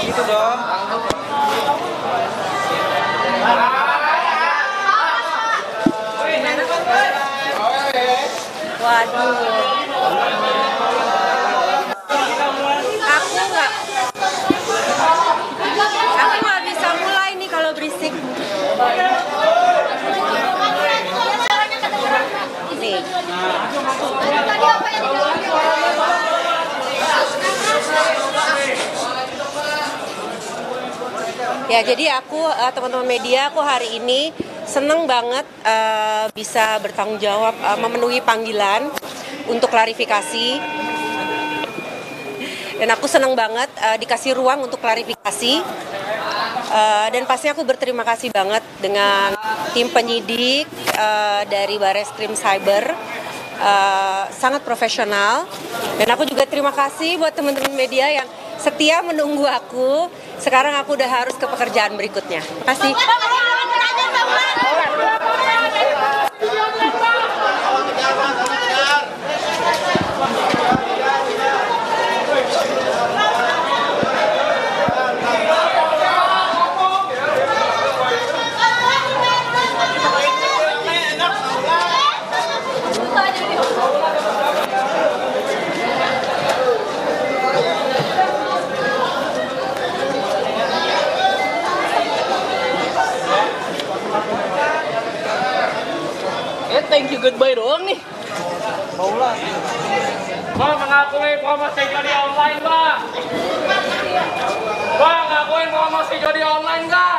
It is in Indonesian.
gitu dong. Waduh. Aku nggak bisa mulai nih kalau berisik. Nih. Ya, jadi aku teman-teman media, aku hari ini seneng banget bisa bertanggung jawab memenuhi panggilan untuk klarifikasi. Dan aku seneng banget dikasih ruang untuk klarifikasi. Dan pasti aku berterima kasih banget dengan tim penyidik dari Barreskrim Cyber. Sangat profesional. Dan aku juga terima kasih buat teman-teman media yang setia menunggu aku. Sekarang aku udah harus ke pekerjaan berikutnya. Terima kasih. Thank you goodbye doang nih. Maulah. Bang, mengakui promosi jadi online, Bang. Bang, ngakuin promosi jadi online, nggak?